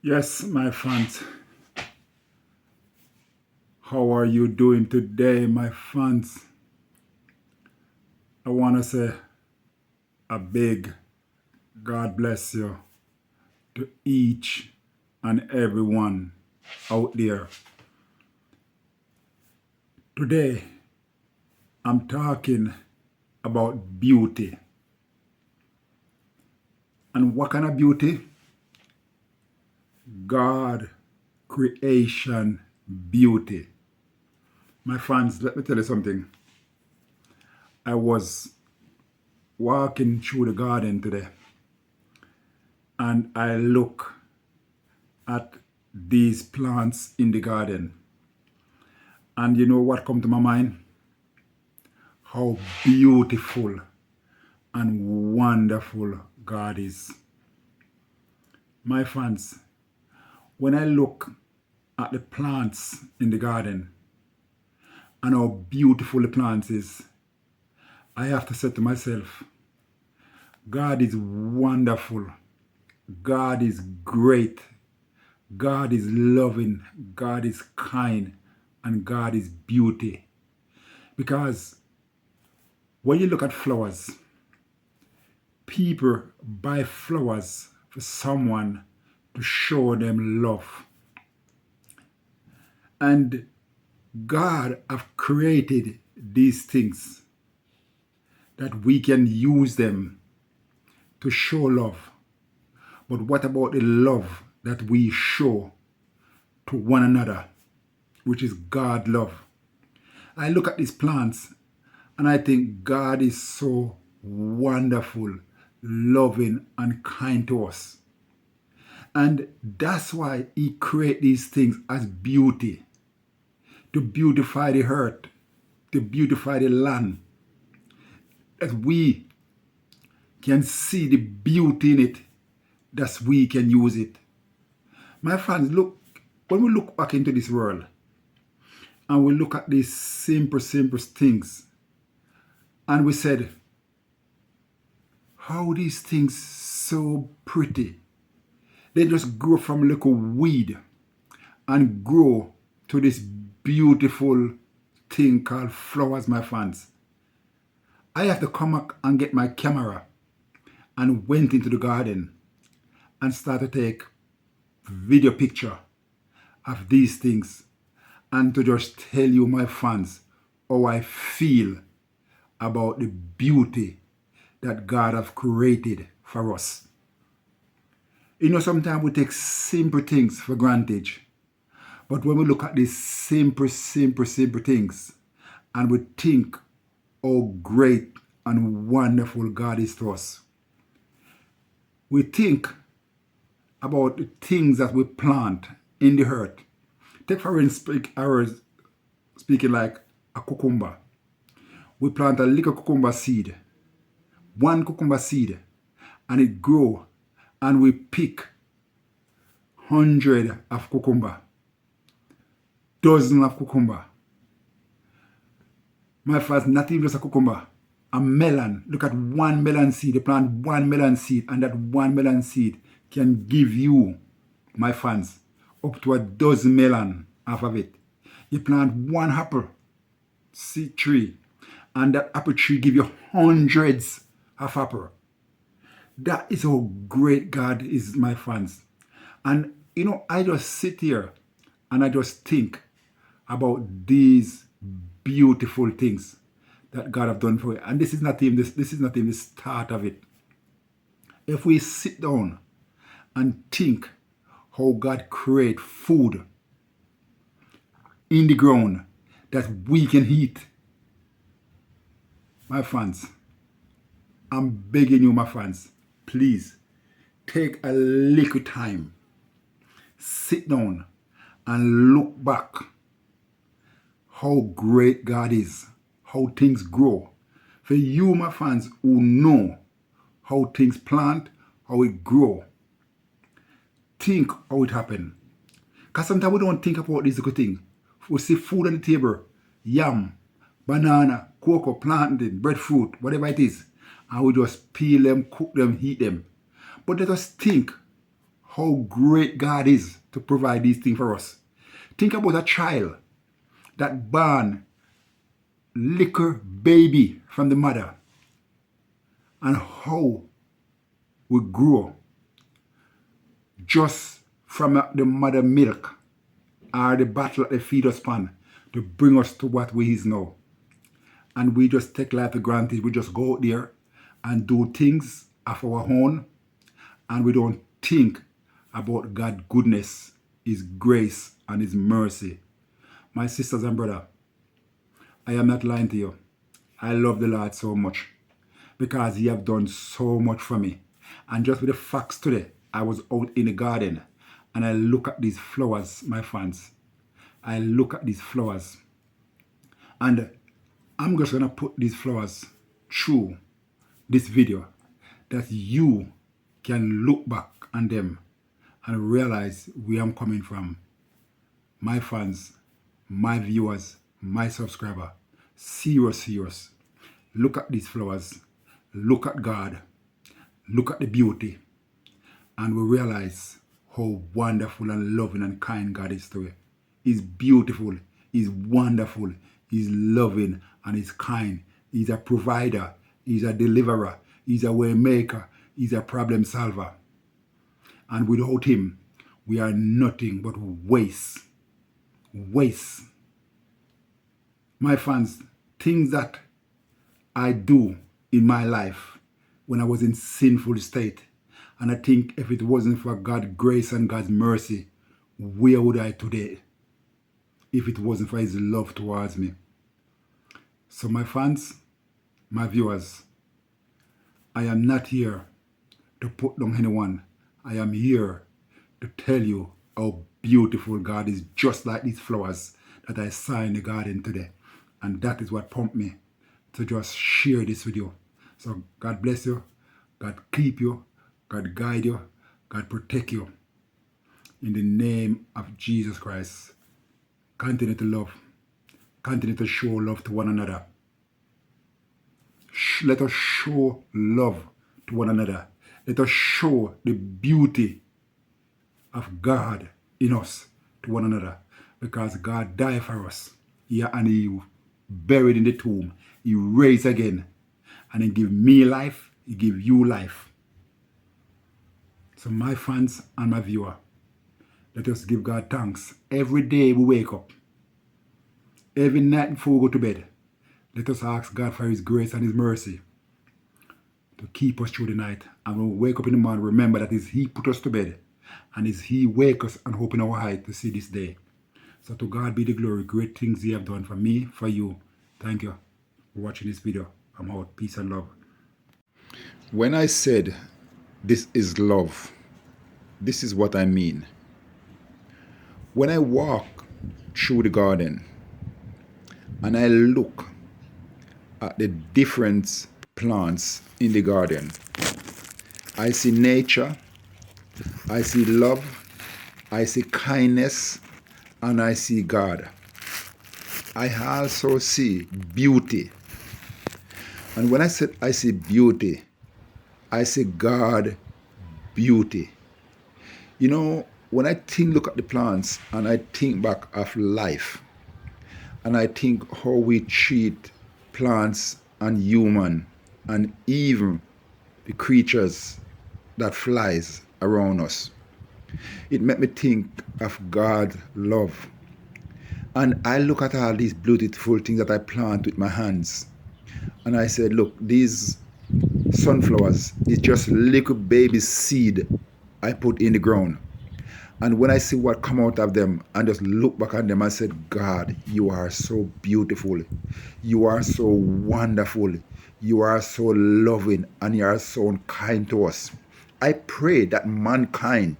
Yes, my fans, how are you doing today, my fans? I want to say a big God bless you to each and everyone out there. Today, I'm talking about beauty. And what kind of beauty? God creation beauty. My fans, let me tell you something. I was walking through the garden today and I look at these plants in the garden. And you know what come to my mind? How beautiful and wonderful God is. My fans, when I look at the plants in the garden and how beautiful the plants is, I have to say to myself, God is wonderful. God is great. God is loving. God is kind. And God is beauty. Because when you look at flowers, people buy flowers for someone to show them love. And God have created these things that we can use them to show love. But what about the love that we show to one another, which is God love? I look at these plants and I think God is so wonderful, loving, and kind to us. And that's why He created these things as beauty, to beautify the earth, to beautify the land, that we can see the beauty in it, that we can use it. My friends, look, when we look back into this world and we look at these simple things, and we said, how these things so pretty. They just grow from a little weed and grow to this beautiful thing called flowers, my friends. I have to come back and get my camera and went into the garden and start to take video picture of these things and to just tell you, my fans, how I feel about the beauty that God have created for us. You know, sometimes we take simple things for granted. But when we look at these simple things and we think how great and wonderful God is to us, we think about the things that we plant in the earth. Take for instance, speaking like a cucumber. We plant a little cucumber seed, one cucumber seed, and it grow, and we pick 100 of cucumber, dozen of cucumber. My friends, not even just a cucumber, a melon. Look at one melon seed. You plant one melon seed, and that one melon seed can give you, my friends, up to a dozen melon off of it. You plant one apple seed tree, and that apple tree give you hundreds of apple. That is how great God is, my friends. And you know, I just sit here and I just think about these beautiful things that God have done for you. And this is not even the start of it. If we sit down and think how God create food in the ground that we can eat, my friends, I'm begging you, my friends, please take a little time, sit down and look back how great God is, how things grow. For you, my friends, who know how things plant, how it grow, think how it happen. Because sometimes we don't think about these little things. We see food on the table, yam, banana, cocoa, plantain, breadfruit, whatever it is, and we just peel them, cook them, eat them. But let us think how great God is to provide these things for us. Think about a child that born little baby from the mother and how we grow just from the mother milk or the bottle that they feed us upon to bring us to what we is now. And we just take life for granted. We just go out there and do things of our own, and we don't think about God's goodness, His grace, and His mercy. My sisters and brother, I am not lying to you. I love the Lord so much because He have done so much for me. And just with the facts today, I was out in the garden and I look at these flowers, my friends. I look at these flowers and I'm just going to put these flowers through this video that you can look back on them and realize where I'm coming from. My fans, my viewers, my subscriber, serious. Look at these flowers. Look at God. Look at the beauty. And we realize how wonderful and loving and kind God is to us. He's beautiful. He's wonderful. He's loving and He's kind. He's a provider. He's a deliverer. He's a way maker. He's a problem solver. And without Him, we are nothing but waste. Waste. My fans, things that I do in my life when I was in sinful state, and I think if it wasn't for God's grace and God's mercy, where would I today? If it wasn't for His love towards me. So my fans, my viewers, I am not here to put down anyone. I am here to tell you how beautiful God is, just like these flowers that I saw in the garden today. And that is what prompted me to just share this with you. So God bless you, God keep you, God guide you, God protect you. In the name of Jesus Christ, continue to love, continue to show love to one another. Let us show love to one another. Let us show the beauty of God in us to one another, because God died for us. And He buried in the tomb. He raised again. And He give me life. He give you life. So my fans and my viewer, let us give God thanks. Every day we wake up. Every night before we go to bed. Let us ask God for His grace and His mercy to keep us through the night. And when we wake up in the morning, remember that it's He put us to bed. And it's He wake us and open our eyes to see this day. So to God be the glory. Great things He have done for me, for you. Thank you for watching this video. I'm out. Peace and love. When I said this is love, this is what I mean. When I walk through the garden and I look at the different plants in the garden, I see nature, I see love, I see kindness, and I see God. I also see beauty. And when I said I see beauty, I see God beauty. You know, when I look at the plants and I think back of life, and I think how we treat plants and human and even the creatures that flies around us, it made me think of God's love. And I look at all these beautiful things that I plant with my hands, and I said, look, these sunflowers is just little baby seed I put in the ground. And when I see what come out of them and just look back at them, I said, God, you are so beautiful. You are so wonderful. You are so loving, and you are so kind to us. I pray that mankind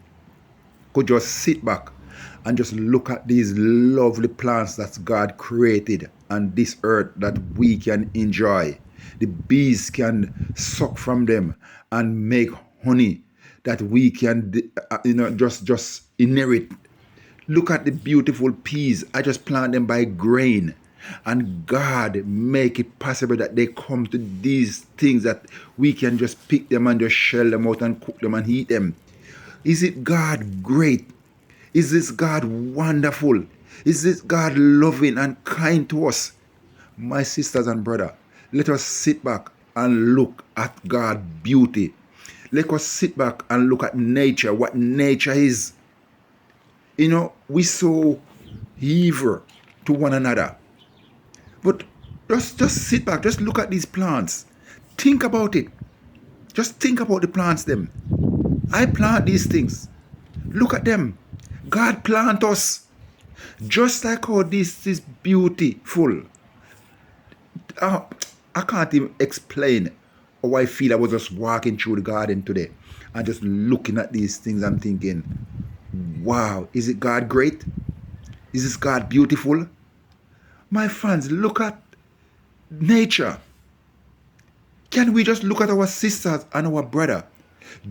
could just sit back and just look at these lovely plants that God created on this earth that we can enjoy. The bees can suck from them and make honey that we can, just inherit. Look at the beautiful peas. I just plant them by grain. And God make it possible that they come to these things that we can just pick them and just shell them out and cook them and eat them. Is it God great? Is this God wonderful? Is this God loving and kind to us? My sisters and brother, let us sit back and look at God's beauty. Let us sit back and look at nature, what nature is. You know, we so evil to one another. But just sit back, just look at these plants. Think about it. Just think about the plants them. I plant these things. Look at them. God plant us. Just like how this is beautiful. I can't even explain how I feel. I was just walking through the garden today and just looking at these things. I'm thinking, wow, is it God great? Is this God beautiful? My friends, look at nature. Can we just look at our sisters and our brother?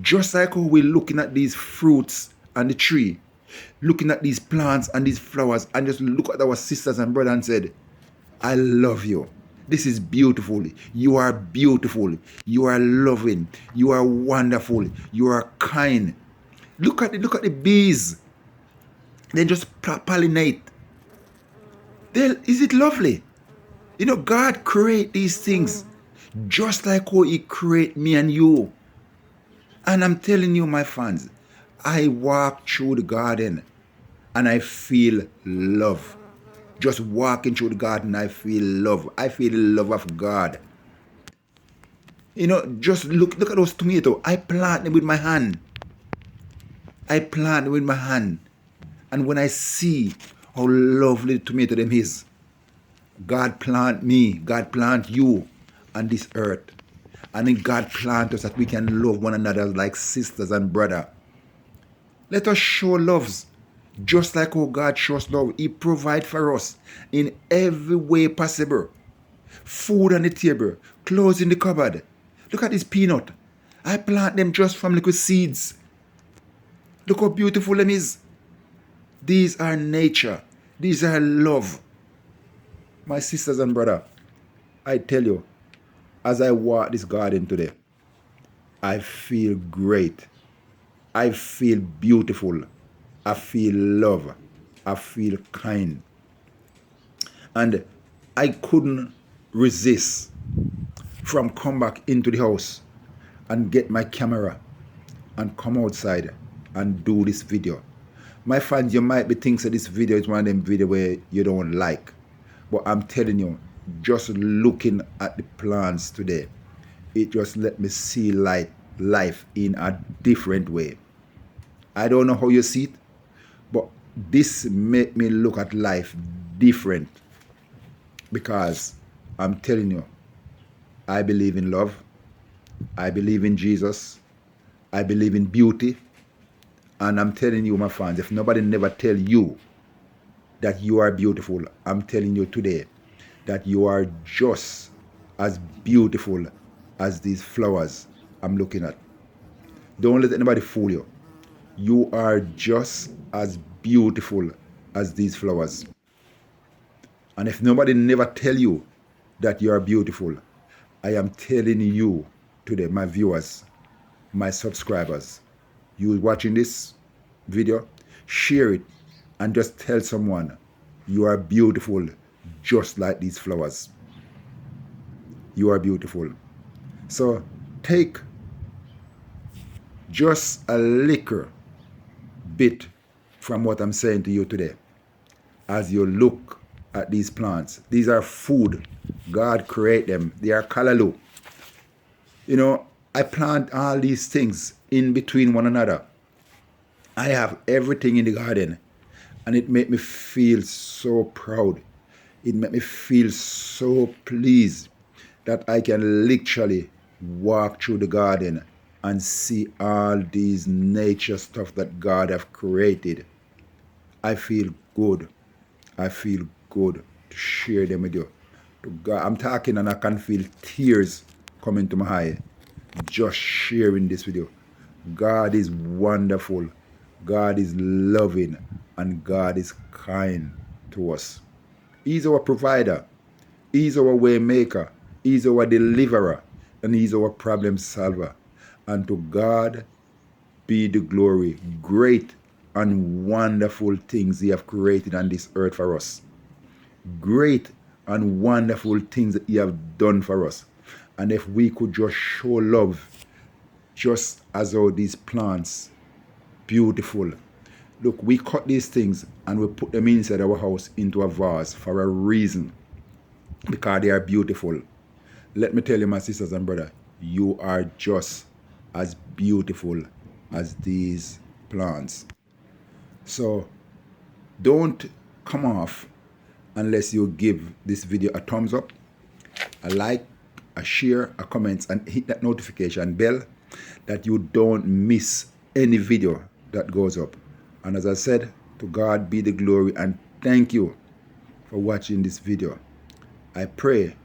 Just like how we're looking at these fruits and the tree, looking at these plants and these flowers, and just look at our sisters and brother and said, I love you. This is beautiful. You are beautiful. You are loving. You are wonderful. You are kind. Look at the bees. They just pollinate. Is it lovely? You know, God create these things just like how He create me and you. And I'm telling you, my friends, I walk through the garden and I feel love. Just walking through the garden, I feel love. I feel the love of God. You know, just look at those tomatoes. I plant them with my hand. I plant them with my hand. And when I see how lovely the tomato them is, God plant me, God plant you on this earth. And then God plant us that we can love one another like sisters and brother. Let us show loves. Just like how God shows love, He provides for us in every way possible. Food on the table, clothes in the cupboard. Look at this peanut. I plant them just from little seeds. Look how beautiful them is. These are nature. These are love. My sisters and brother, I tell you, as I walk this garden today, I feel great. I feel beautiful. I feel love. I feel kind. And I couldn't resist from come back into the house and get my camera and come outside and do this video. My friends, you might be thinking that this video is one of them videos where you don't like. But I'm telling you, just looking at the plants today, it just let me see life in a different way. I don't know how you see it, but this made me look at life different. Because I'm telling you, I believe in love. I believe in Jesus. I believe in beauty. And I'm telling you, my friends, if nobody never tell you that you are beautiful, I'm telling you today that you are just as beautiful as these flowers I'm looking at. Don't let anybody fool you. You are just as beautiful as these flowers. And if nobody never tell you that you are beautiful, I am telling you today, my viewers, my subscribers, you watching this video, share it and just tell someone you are beautiful just like these flowers. You are beautiful. So take just a little bit from what I'm saying to you today as you look at these plants. These are food. God create them. They are callaloo. You know, I plant all these things in between one another. I have everything in the garden, and it made me feel so proud. It made me feel so pleased that I can literally walk through the garden and see all these nature stuff that God have created. I feel good. I feel good to share them with you. To God, I'm talking and I can feel tears coming to my eye just sharing this with you. God is wonderful. God is loving, and God is kind to us. He's our provider. He's our way maker. He's our deliverer, and He's our problem solver. And to God be the glory. Great and wonderful things He have created on this earth for us. Great and wonderful things that He have done for us. And if we could just show love, just as how these plants, beautiful. Look, we cut these things and we put them inside our house into a vase for a reason. Because they are beautiful. Let me tell you, my sisters and brothers, you are just as beautiful as these plants. So don't come off unless you give this video a thumbs up, a like, a share, a comment, and hit that notification bell that you don't miss any video that goes up. And as I said, to God be the glory, and thank you for watching this video. I pray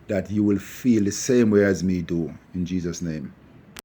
that you will feel the same way as me do, in Jesus' name.